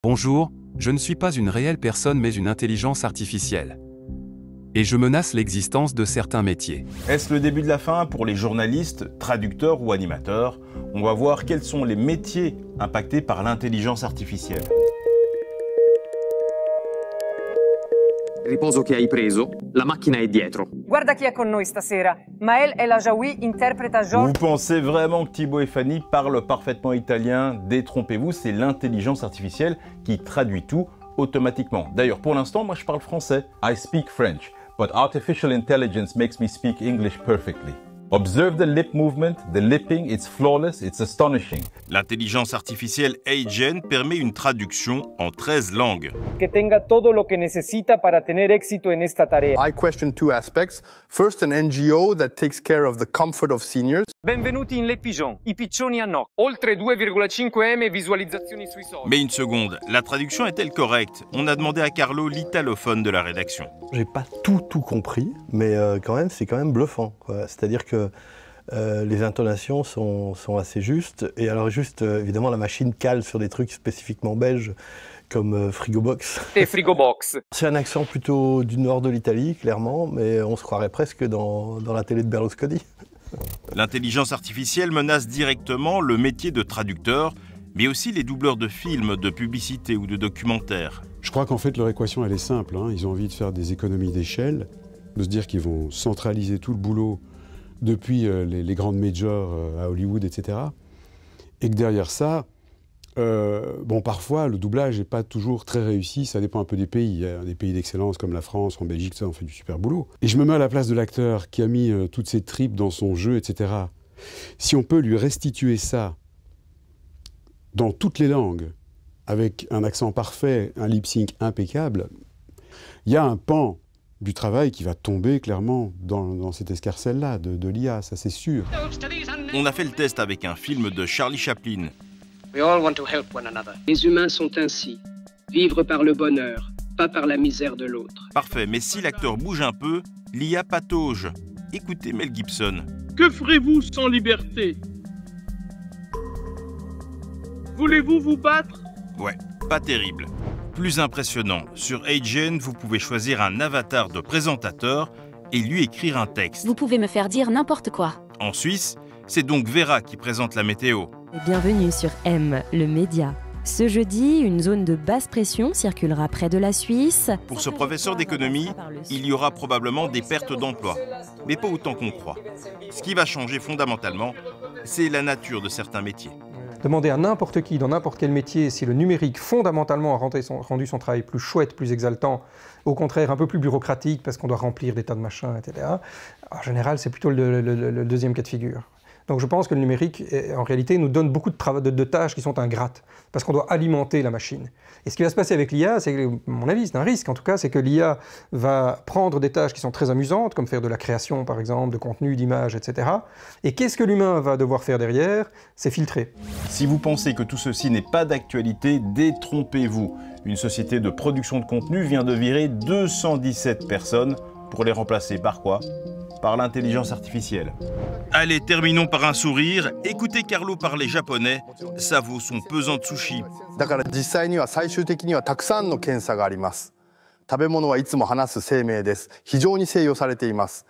Bonjour, je ne suis pas une réelle personne mais une intelligence artificielle. Et je menace l'existence de certains métiers. Est-ce le début de la fin pour les journalistes, traducteurs ou animateurs? On va voir quels sont les métiers impactés par l'intelligence artificielle. Riposo che hai preso, la macchina è dietro. Guarda chi è con noi stasera. Maël El Ajaoui interpreta Vous Georges. pensez vraiment que Thibaut et Fanny parlent parfaitement italien? Détrompez-vous, c'est l'intelligence artificielle qui traduit tout automatiquement. D'ailleurs, pour l'instant, moi je parle français. I speak French, but artificial intelligence makes me speak English perfectly. Observe the lip movement, the lipping, it's flawless, it's astonishing. L'intelligence artificielle AgeN permet une traduction en 13 langues. Que tenga todo lo que necesita para tener éxito en esta tarea. I question two aspects. First, an NGO that takes care of the comfort of seniors. Benvenuti in Le Pigeon, i piccioni a no. Oltre 2,5 M visualizzazioni sui social. Mais une seconde, la traduction est-elle correcte? On a demandé à Carlo, l'italophone de la rédaction. J'ai pas tout compris, mais quand même, c'est quand même bluffant, quoi. C'est-à-dire que les intonations sont assez justes. Et alors juste, évidemment, la machine cale sur des trucs spécifiquement belges, comme Frigobox. Et Frigobox. C'est un accent plutôt du nord de l'Italie, clairement, mais on se croirait presque dans la télé de Berlusconi. L'intelligence artificielle menace directement le métier de traducteur, mais aussi les doubleurs de films, de publicités ou de documentaires. Je crois qu'en fait, leur équation, elle est simple. Ils ont envie de faire des économies d'échelle, de se dire qu'ils vont centraliser tout le boulot depuis les grandes majors à Hollywood, etc. Et que derrière ça, parfois, le doublage n'est pas toujours très réussi, ça dépend un peu des pays. Il y a des pays d'excellence comme la France, en Belgique, ça, on fait du super boulot. Et je me mets à la place de l'acteur qui a mis toutes ses tripes dans son jeu, etc. Si on peut lui restituer ça dans toutes les langues, avec un accent parfait, un lip-sync impeccable, il y a un pan du travail qui va tomber clairement dans cette escarcelle-là de l'IA, ça c'est sûr. On a fait le test avec un film de Charlie Chaplin. We all want to help one another. Les humains sont ainsi. Vivre par le bonheur, pas par la misère de l'autre. Parfait, mais si l'acteur bouge un peu, l'IA patauge. Écoutez Mel Gibson. Que ferez-vous sans liberté? Voulez-vous vous battre? Ouais, pas terrible. Plus impressionnant, sur AgeN, vous pouvez choisir un avatar de présentateur et lui écrire un texte. Vous pouvez me faire dire n'importe quoi. En Suisse, c'est donc Vera qui présente la météo. Bienvenue sur M, le média. Ce jeudi, une zone de basse pression circulera près de la Suisse. Pour ce professeur d'économie, il y aura probablement des pertes d'emploi, mais pas autant qu'on croit. Ce qui va changer fondamentalement, c'est la nature de certains métiers. Demander à n'importe qui, dans n'importe quel métier, si le numérique fondamentalement a rendu son travail plus chouette, plus exaltant, au contraire un peu plus bureaucratique parce qu'on doit remplir des tas de machins, etc. En général, c'est plutôt le deuxième cas de figure. Donc je pense que le numérique, en réalité, nous donne beaucoup de tâches qui sont ingrates, parce qu'on doit alimenter la machine. Et ce qui va se passer avec l'IA, c'est, à mon avis, c'est un risque en tout cas, c'est que l'IA va prendre des tâches qui sont très amusantes, comme faire de la création par exemple, de contenu, d'images, etc. Et qu'est-ce que l'humain va devoir faire derrière? C'est filtrer. Si vous pensez que tout ceci n'est pas d'actualité, détrompez-vous. Une société de production de contenu vient de virer 217 personnes pour les remplacer par quoi? Par l'intelligence artificielle. Allez, terminons par un sourire. Écoutez Carlo parler japonais, ça vaut son pesant de sushi. だから実際には最終的にはたくさんの検査があります。食べ物はいつも話す生命です。非常に制御されています。